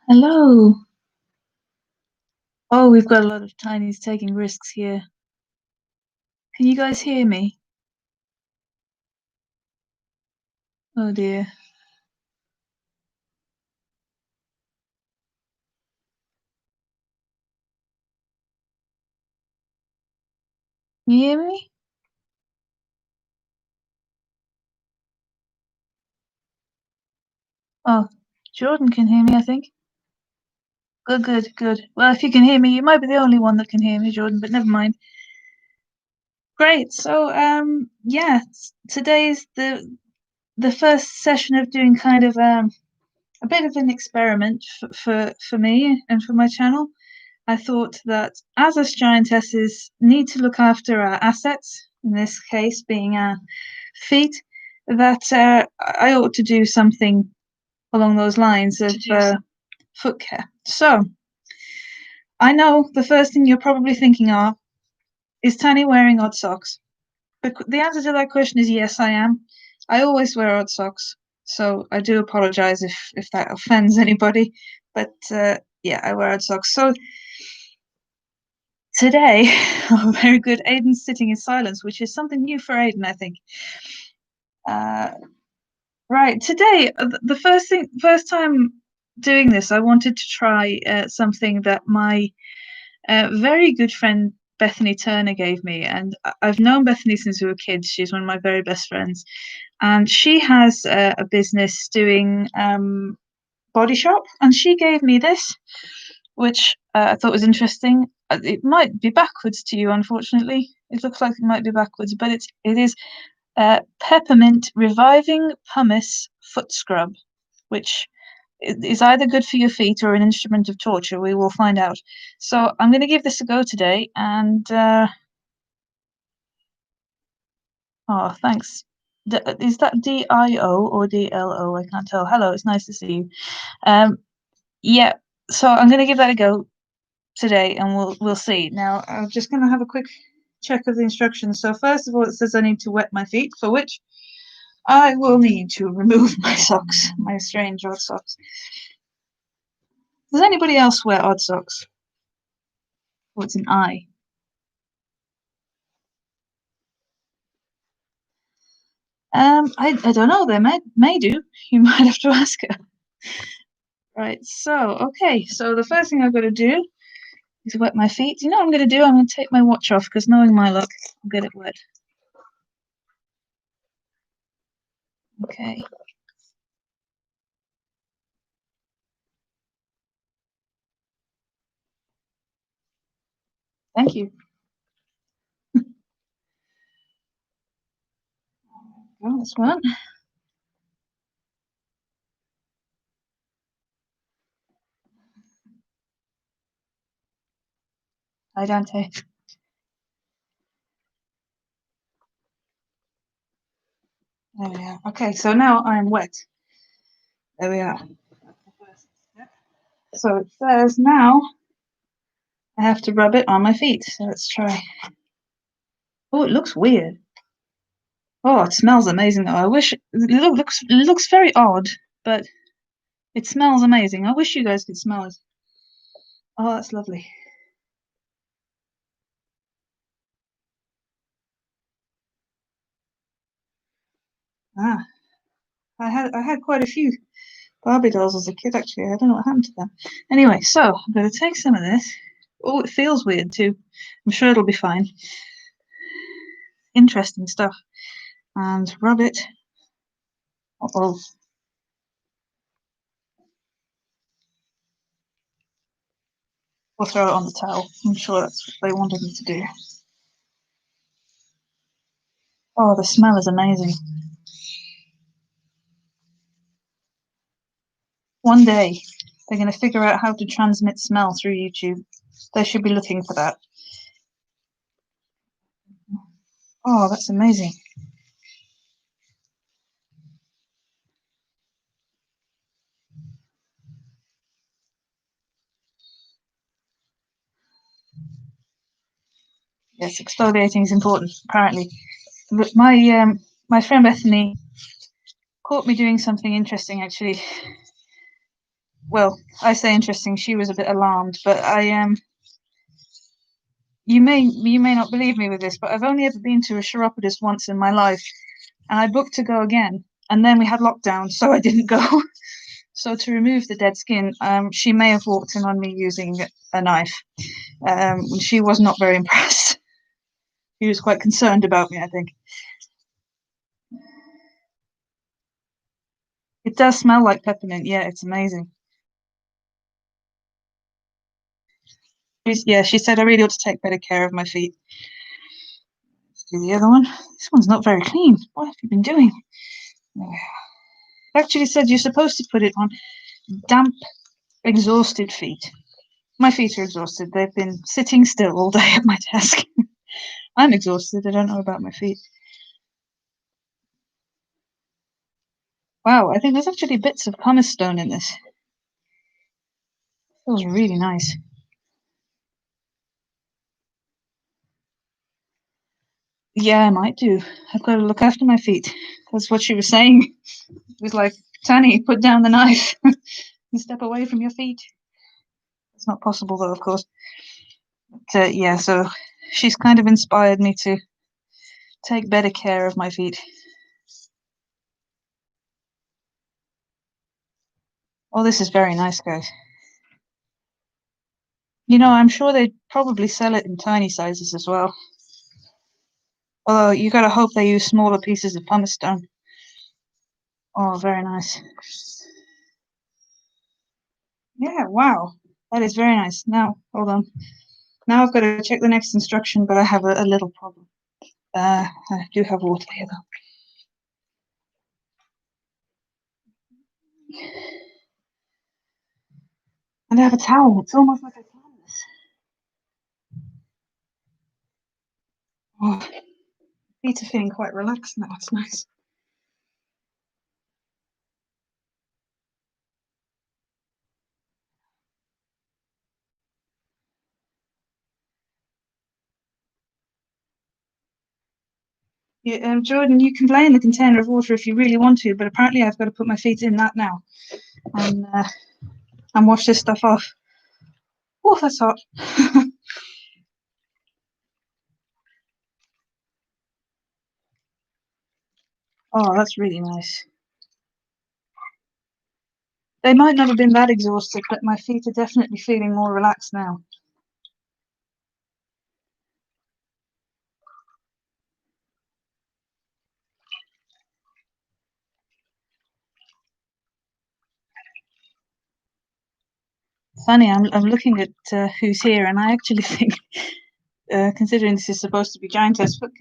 Hello. Oh, we've got a lot of tinies taking risks here. Can you guys hear me? Oh dear. Can you hear me? Oh, Jordan can hear me, I think. Good, good, good. Well, if you can hear me, you might be the only one that can hear me, Jordan, but never mind. Great. So, yeah, today's the first session of doing kind of a bit of an experiment for me and for my channel. I thought that as us giantesses need to look after our assets, in this case being our feet, that I ought to do something along those lines of foot care. So I know the first thing you're probably thinking of is Tanny wearing odd socks. But the answer to that question is yes, I am. I always wear odd socks, so I do apologize if that offends anybody. But yeah, I wear odd socks. So today, oh, very good. Aiden's sitting in silence, which is something new for Aiden, I think. Uh, right, today, the first time doing this, I wanted to try something that my very good friend Bethany Turner gave me, and I've known Bethany since we were kids. She's one of my very best friends, and she has a business doing body shop, and she gave me this, which I thought was interesting. It might be backwards to you, unfortunately. It looks like it might be backwards, but it is peppermint reviving pumice foot scrub, which is either good for your feet or an instrument of torture. We will find out. So I'm going to give this a go today, and oh, thanks. Is that DIO or DLO? I can't tell. Hello, it's nice to see you. Yeah. So I'm going to give that a go today, and we'll see. Now I'm just going to have a quick check of the instructions. So first of all, it says I need to wet my feet, for which I will need to remove my socks, my strange odd socks. Does anybody else wear odd socks? What's an I? I don't know. They may do. You might have to ask her. Right. So okay. So the first thing I've got to do is wet my feet. You know what I'm going to do? I'm going to take my watch off because knowing my luck, I'll get it wet. Okay. Thank you. Oh, this one. Hi, Dante. There we are. Okay, so now I'm wet. There we are. So it says now I have to rub it on my feet. So let's try. Oh, it looks weird. Oh, it smells amazing though. I wish it looks very odd, but it smells amazing. I wish you guys could smell it. Oh, that's lovely. Ah, I had quite a few Barbie dolls as a kid actually. I don't know what happened to them. Anyway, so I'm going to take some of this. Oh, it feels weird too. I'm sure it'll be fine. Interesting stuff. And rub it. Oh, we'll throw it on the towel. I'm sure that's what they wanted me to do. Oh, the smell is amazing. One day, they're going to figure out how to transmit smell through YouTube. They should be looking for that. Oh, that's amazing. Yes, exfoliating is important, apparently. But my friend Bethany caught me doing something interesting, actually. well, I say interesting. She was a bit alarmed, but you may not believe me with this, but I've only ever been to a chiropodist once in my life, and I booked to go again, and then we had lockdown, so I didn't go. So to remove the dead skin, she may have walked in on me using a knife. She was not very impressed. She was quite concerned about me, I think. It does smell like peppermint. Yeah, it's amazing. Yeah, she said I really ought to take better care of my feet. Let's do the other one. This one's not very clean. What have you been doing? It actually said you're supposed to put it on damp, exhausted feet. My feet are exhausted. They've been sitting still all day at my desk. I'm exhausted. I don't know about my feet. Wow, I think there's actually bits of pumice stone in this. Feels really nice. Yeah, I might do. I've got to look after my feet. That's what she was saying. It was like, Tanny, put down the knife and step away from your feet. It's not possible, though, of course. But, yeah, so she's kind of inspired me to take better care of my feet. Oh, this is very nice, guys. You know, I'm sure they probably sell it in tiny sizes as well. Although you gotta hope they use smaller pieces of pumice stone. Oh, very nice. Yeah, wow. That is very nice. Now, hold on. Now I've got to check the next instruction, but I have a little problem. I do have water here, though. And I have a towel. It's almost like I planned this. Oh, feet are feeling quite relaxed now. It's nice. Yeah, Jordan, you can play in the container of water if you really want to, but apparently I've got to put my feet in that now and wash this stuff off. Oh, that's hot. Oh, that's really nice. They might not have been that exhausted, but my feet are definitely feeling more relaxed now. Funny, I'm looking at who's here, and I actually think, considering this is supposed to be Giantess, look,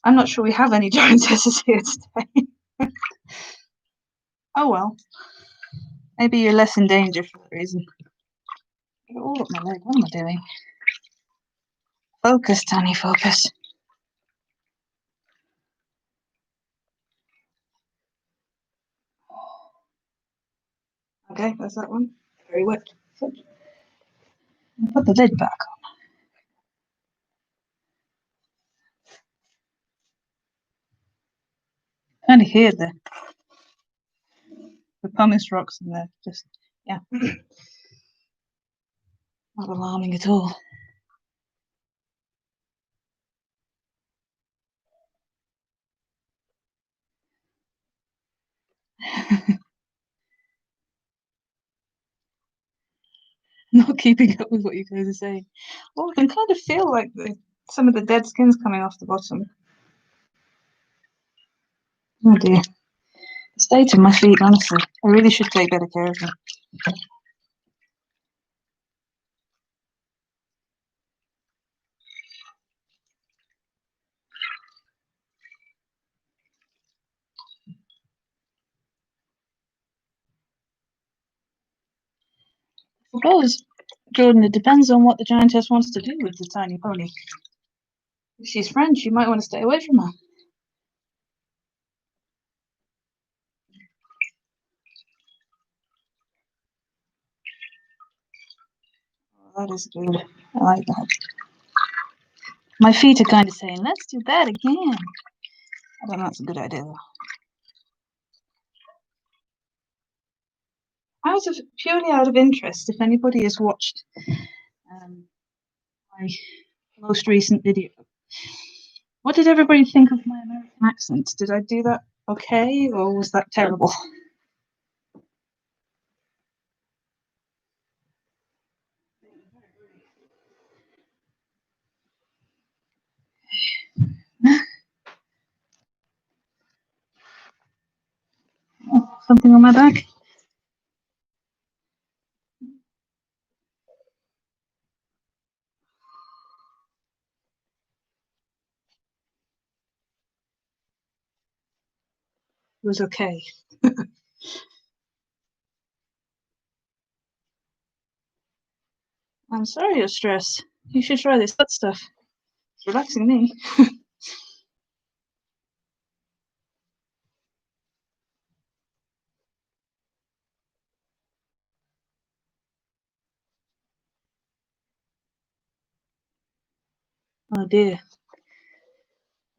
I'm not sure we have any Giantesses here today. Oh well, maybe you're less in danger for that reason. All up my leg. What am I doing? Focus, Tanny, focus. Okay, that's that one. Very wet. Put the lid back on. Kind of hear the pumice rocks in there. Just yeah, not alarming at all. Not keeping up with what you guys are saying. Oh, I can kind of feel like some of the dead skin's coming off the bottom. Oh dear. The state of my feet, honestly. I really should take better care of them. I suppose, Jordan, it depends on what the giantess wants to do with the tiny pony. If she's French, you might want to stay away from her. Oh, that is good. I like that. My feet are kind of saying, let's do that again. I don't know, that's a good idea though. Purely out of interest, if anybody has watched my most recent video, what did everybody think of my American accent? Did I do that okay, or was that terrible? Oh, something on my back? It was okay. I'm sorry you're stressed. You should try this foot stuff. It's relaxing me. Oh dear.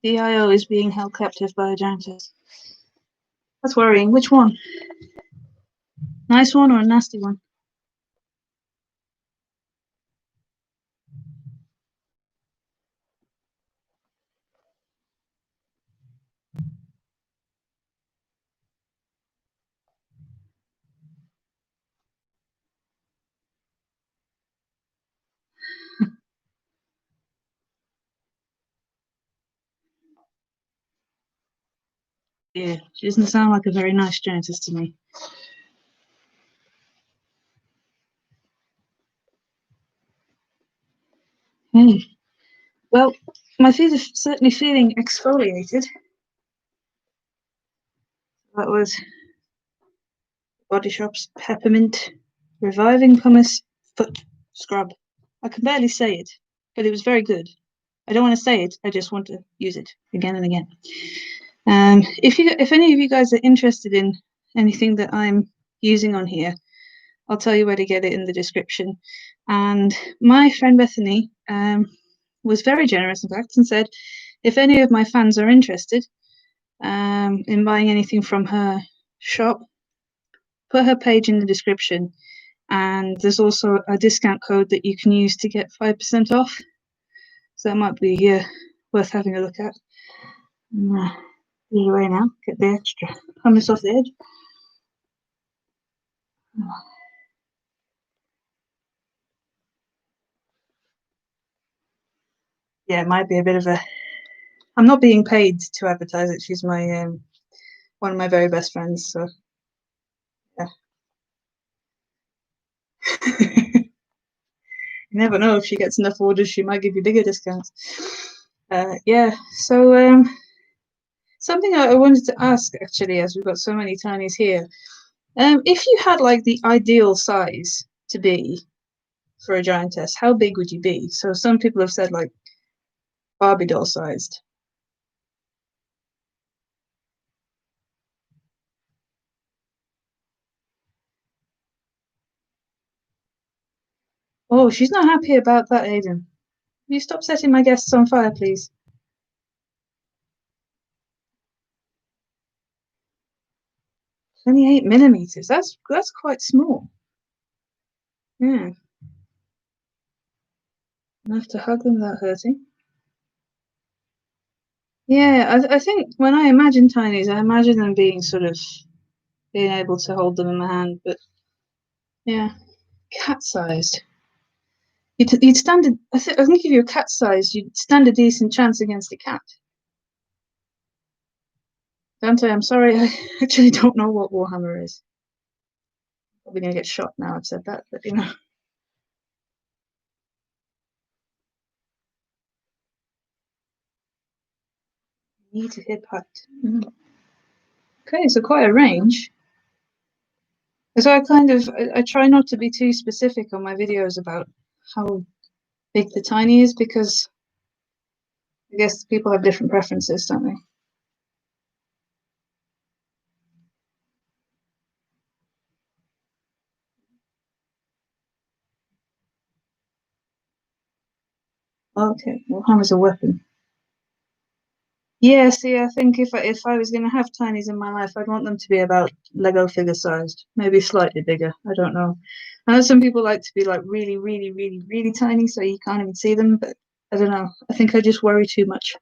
DIO is being held captive by a giantess. That's worrying. Which one? Nice one or a nasty one? Yeah, she doesn't sound like a very nice giantess to me. Hey, well, my feet are certainly feeling exfoliated. That was Body Shop's Peppermint Reviving Pumice Foot Scrub. I can barely say it, but it was very good. I don't want to say it, I just want to use it again and again. If any of you guys are interested in anything that I'm using on here, I'll tell you where to get it in the description. And my friend Bethany was very generous, in fact, and said if any of my fans are interested in buying anything from her shop, put her page in the description. And there's also a discount code that you can use to get 5% off. So that might be worth having a look at. Easy way now, get the extra hummus off the edge. Yeah, it might be a bit of a. I'm not being paid to advertise it. She's my one of my very best friends. So yeah, you never know if she gets enough orders, she might give you bigger discounts. Yeah. So something I wanted to ask actually, as we've got so many tinies here, if you had like the ideal size to be for a giantess, how big would you be? So some people have said like Barbie doll sized. Oh, she's not happy about that, Aiden. Will you stop setting my guests on fire, please? 28 millimeters. That's quite small. Yeah, enough to hug them without hurting. Yeah, I think when I imagine tinies, I imagine them being sort of being able to hold them in my hand. But yeah, cat-sized. You'd stand. I think if you're cat-sized, you'd stand a decent chance against a cat. Dante, I'm sorry, I actually don't know what Warhammer is. Probably gonna get shot now. I've said that, but you know. Need to hit hut. Okay, so quite a range. So I try not to be too specific on my videos about how big the tiny is because I guess people have different preferences, don't they? Okay, well, hammer's a weapon. Yeah, see, I think if I was going to have tinies in my life, I'd want them to be about Lego figure sized, maybe slightly bigger. I don't know. I know some people like to be like really, really, really, really tiny, so you can't even see them. But I don't know. I think I just worry too much.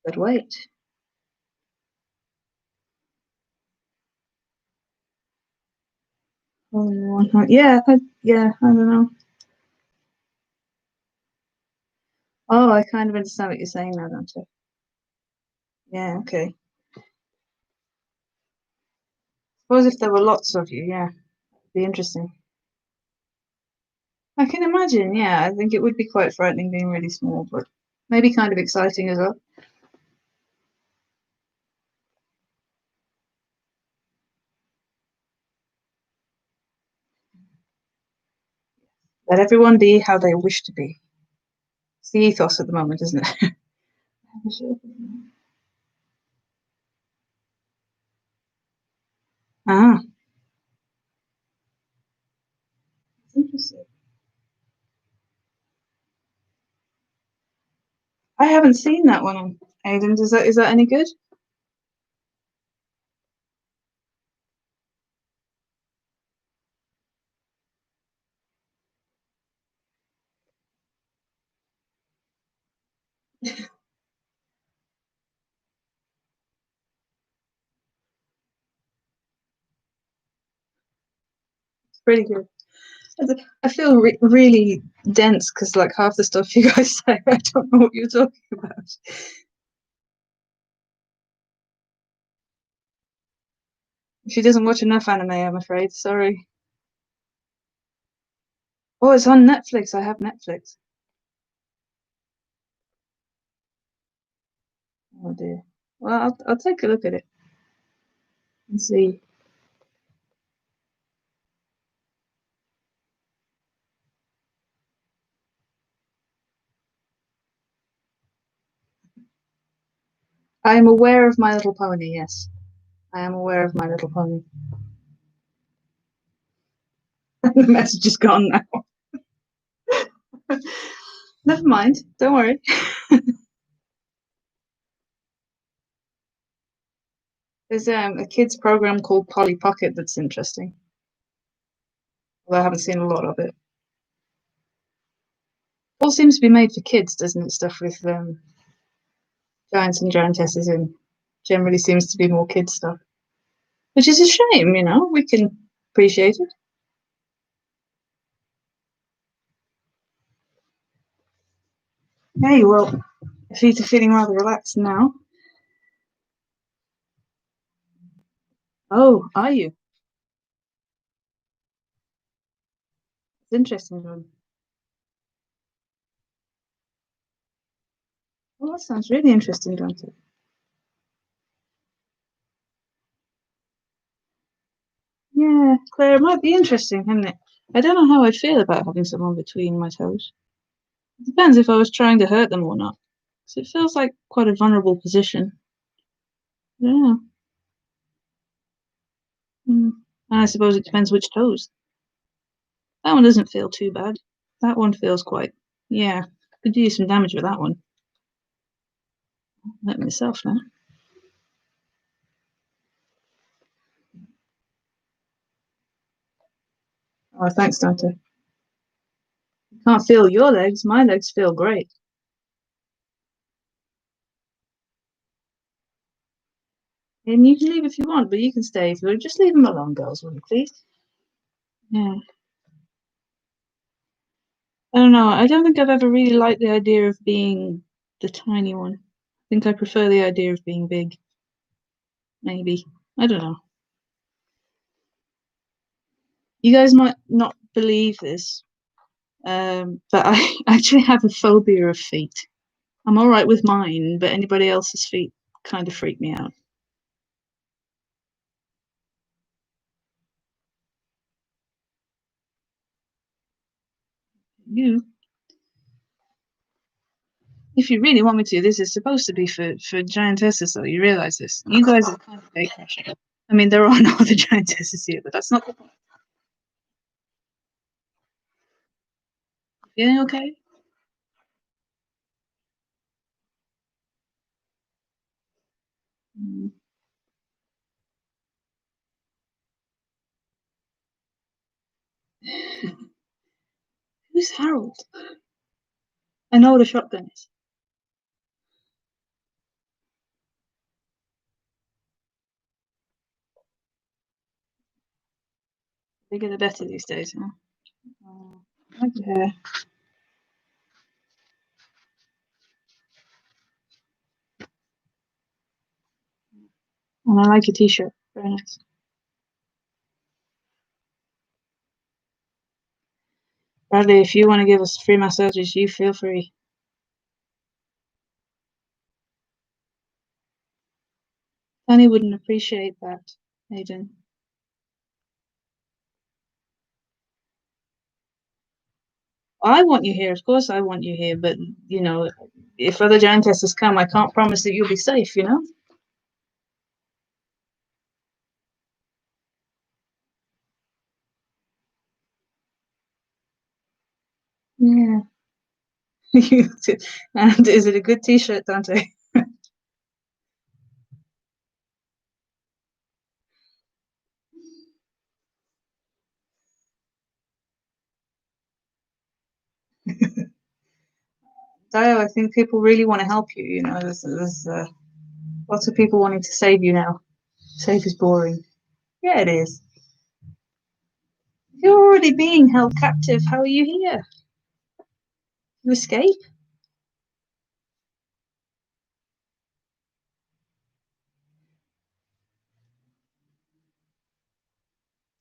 But wait, only one. Yeah, yeah. I don't know. Oh, I kind of understand what you're saying now, don't I? Yeah. Okay. Suppose if there were lots of you, yeah, it'd be interesting. I can imagine. Yeah, I think it would be quite frightening being really small, but maybe kind of exciting as well. Let everyone be how they wish to be. It's the ethos at the moment, isn't it? Ah, interesting. I haven't seen that one, Aiden. Is that any good? It's pretty good. I feel really dense because like half the stuff you guys say, I don't know what you're talking about. She doesn't watch enough anime, I'm afraid. Sorry. Oh, it's on Netflix. I have Netflix. Oh dear. Well, I'll take a look at it and see. I am aware of My Little Pony. Yes, I am aware of My Little Pony. The message is gone now. Never mind. Don't worry. There's a kids program called Polly Pocket that's interesting. Although I haven't seen a lot of it. All seems to be made for kids, doesn't it? Stuff with giants and giantesses in. Generally seems to be more kids stuff, which is a shame. We can appreciate it. Hey, well, feet are feeling rather relaxed now. Oh, are you? It's interesting. Well, that sounds really interesting, don't it? Yeah, Claire, it might be interesting, isn't it? I don't know how I'd feel about having someone between my toes. It depends if I was trying to hurt them or not. So it feels like quite a vulnerable position. Yeah. Mm. And I suppose it depends which toes. That one doesn't feel too bad. That one feels quite, yeah, could do some damage with that one. Let myself now. Oh, thanks, Doctor. Can't feel your legs. My legs feel great. And you can leave if you want, but you can stay if you want. Just leave them alone, girls, will you please? Yeah. I don't know. I don't think I've ever really liked the idea of being the tiny one. I think I prefer the idea of being big. Maybe. I don't know. You guys might not believe this, but I actually have a phobia of feet. I'm all right with mine, but anybody else's feet kind of freak me out. You, if you really want me to, this is supposed to be for giantesses, though. You realize this? You guys are kind of gate crashing. I mean, there are no other giantesses here, but that's not the point. Feeling okay? Mm. Who's Harold? I know what a shotgun is. Bigger the better these days, huh? Oh, I like your hair. And I like your t-shirt. Very nice. Bradley, if you want to give us free massages, you feel free. Tanny wouldn't appreciate that, Aiden. I want you here, of course I want you here, but you know, if other giantesses come, I can't promise that you'll be safe, you know? Yeah. And is it a good t-shirt, Dante? Dio, I think people really want to help you, you know, there's lots of people wanting to save you now. Safe is boring. Yeah, it is. You're already being held captive. How are you here? You escape?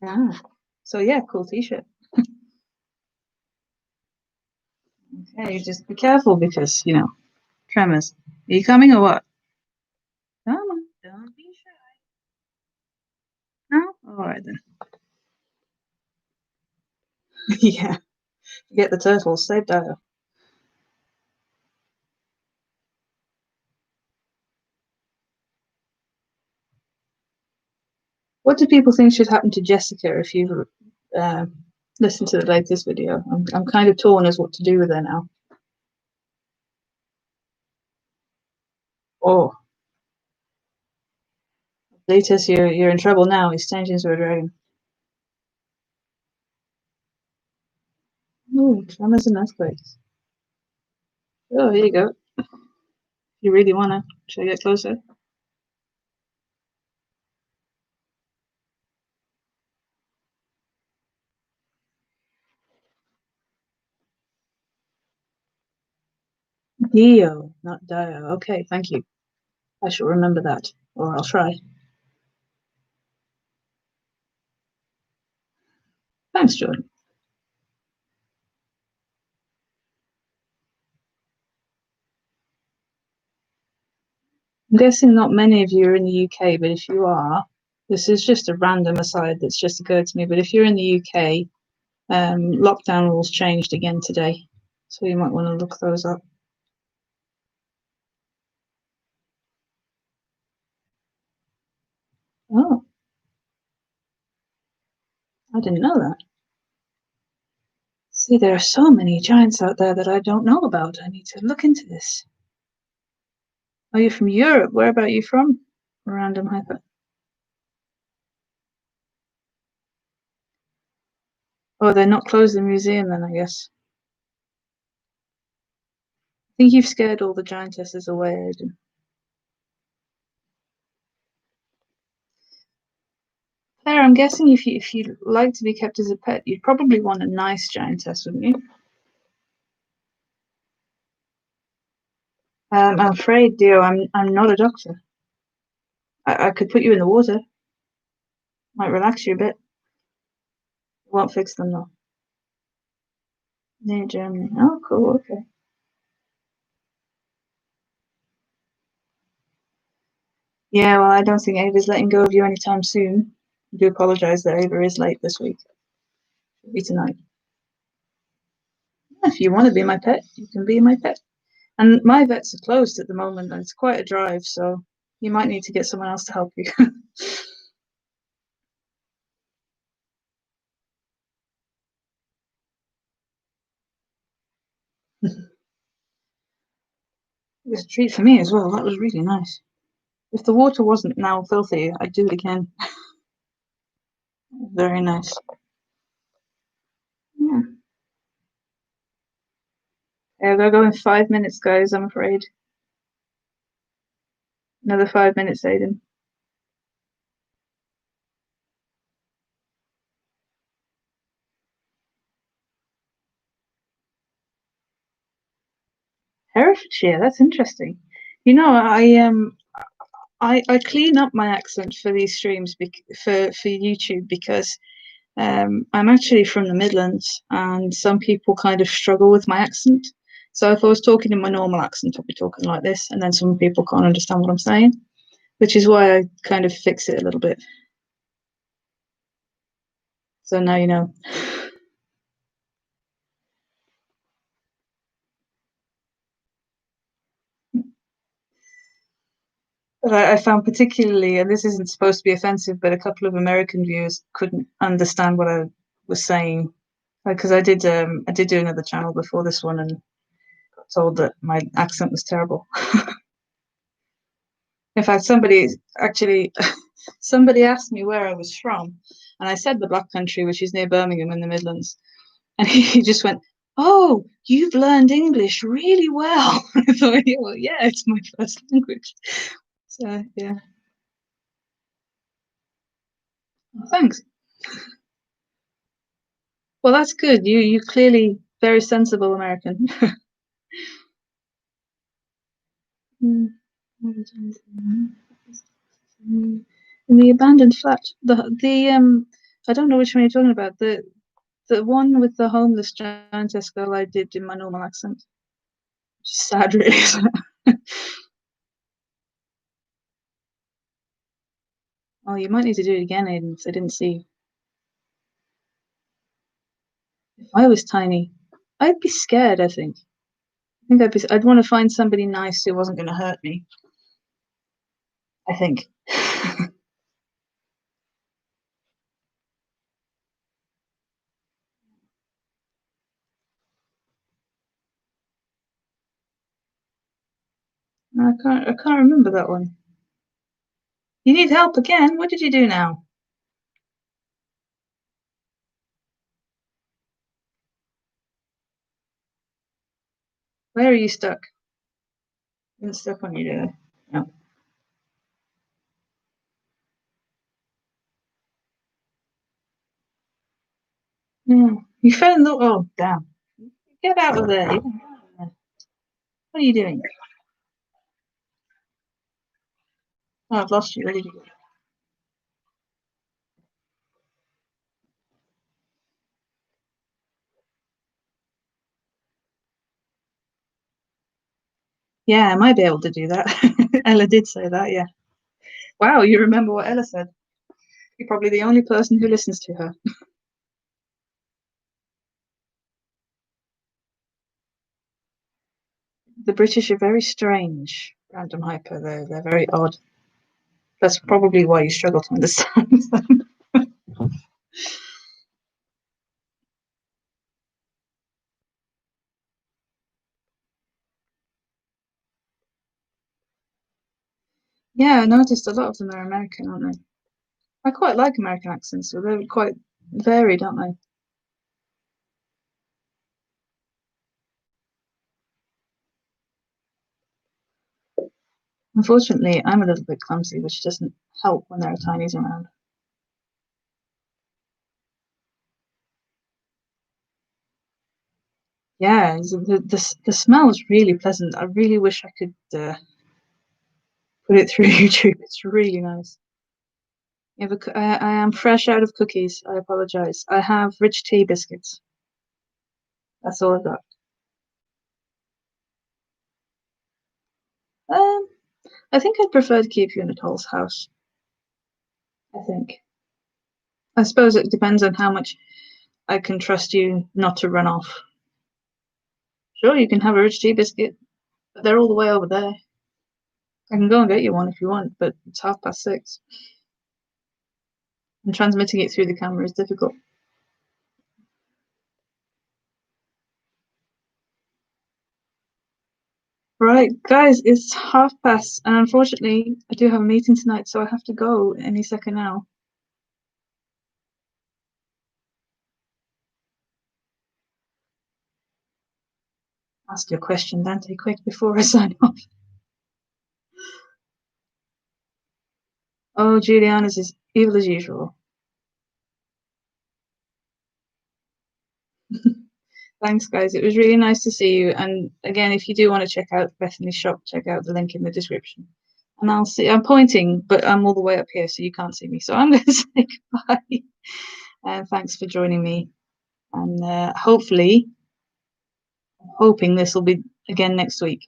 Ah. So yeah, cool t-shirt. Okay, just be careful because, you know, tremors. Are you coming or what? Come on, don't be shy. No? All right then. Yeah, get the turtles. Save Dio. What do people think should happen to Jessica if you've uh, listened to the latest video? I'm kind of torn as what to do with her now. Oh, Giantess, you're in trouble now. He's changed into a dragon. Oh, tremors and earthquakes. Oh, here you go. You really wanna? Should I get closer? Dio, not Dio. Okay, thank you. I shall remember that, or I'll try. Thanks, Jordan. I'm guessing not many of you are in the UK, but if you are, this is just a random aside that's just occurred to me. But if you're in the UK, lockdown rules changed again today, so you might want to look those up. Oh, I didn't know that. See, there are so many giants out there that I don't know about. I need to look into this. Oh, you're from Europe. Where about you from? Random hyper. Oh, they're not closed the museum then, I guess. I think you've scared all the giantesses away, Aiden. Claire, I'm guessing if you like to be kept as a pet, you'd probably want a nice giantess, wouldn't you? I'm afraid, dear, I'm not a doctor. I could put you in the water, might relax you a bit. Won't fix them though. Near Germany. Oh, cool. Okay. Yeah, well, I don't think Ava's letting go of you anytime soon. I do apologize that Ava is late this week. Should be tonight. If you want to be my pet, you can be my pet. And my vets are closed at the moment, and it's quite a drive, so you might need to get someone else to help you. It was a treat for me as well. That was really nice. If the water wasn't now filthy, I'd do it again. Very nice. Yeah. Yeah, they'll go in 5 minutes, guys, I'm afraid. Another 5 minutes, Aiden. Herefordshire, that's interesting. You know, I clean up my accent for these streams for YouTube because I'm actually from the Midlands, and some people kind of struggle with my accent. So if I was talking in my normal accent, I'd be talking like this, and then some people can't understand what I'm saying, which is why I kind of fix it a little bit. So now you know. But I found particularly, and this isn't supposed to be offensive, but a couple of American viewers couldn't understand what I was saying because I did do another channel before this one and got told that my accent was terrible. In fact, somebody asked me where I was from, and I said the Black Country, which is near Birmingham in the Midlands, and he just went, "Oh, you've learned English really well." I thought, yeah, well, yeah, it's my first language. So yeah, thanks. Well, that's good. You clearly very sensible American. Mm. In the abandoned flat, the I don't know which one you're talking about. The one with the homeless giantess girl I did in my normal accent. Which is sad, really, isn't it? Oh, you might need to do it again, Aiden, because I didn't see. If I was tiny, I'd be scared, I think. I'd want to find somebody nice who wasn't going to hurt me, I think. I can't remember that one. You need help again? What did you do now? Where are you stuck? Didn't step on you, did I? No. Yeah. You fell in the. Oh, damn. Get out of there. What are you doing? Oh, I've lost you. Where did you go? Yeah, I might be able to do that. Ella did say that, yeah. Wow, you remember what Ella said. You're probably the only person who listens to her. The British are very strange. Random hyper, they're very odd. That's probably why you struggle to understand them. Yeah, I noticed a lot of them are American, aren't they? I quite like American accents, so they're quite varied, aren't they? Unfortunately, I'm a little bit clumsy, which doesn't help when there are tinies around. Yeah, the smell is really pleasant. I really wish I could put it through YouTube. It's really nice. Yeah, but I am fresh out of cookies. I apologize. I have rich tea biscuits. That's all I've got. Um, I think I'd prefer to keep you in Nicole's house. I think. I suppose it depends on how much I can trust you not to run off. Sure, you can have a rich tea biscuit, but they're all the way over there. I can go and get you one if you want, but it's 6:30. And transmitting it through the camera is difficult. Right, guys, it's past, and unfortunately, I do have a meeting tonight, so I have to go any second now. Ask your question, Dante, quick before I sign off. Oh, Juliana's is evil as usual. Thanks, guys. It was really nice to see you. And again, if you do want to check out Bethany's shop, check out the link in the description. And I'll see. I'm pointing, but I'm all the way up here, so you can't see me. So I'm going to say goodbye. And thanks for joining me. And hopefully, I'm hoping this will be again next week.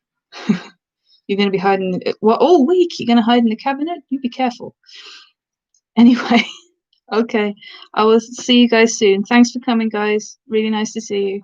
You're going to be hiding what all week? You're going to hide in the cabinet? You be careful. Anyway, okay. I will see you guys soon. Thanks for coming, guys. Really nice to see you.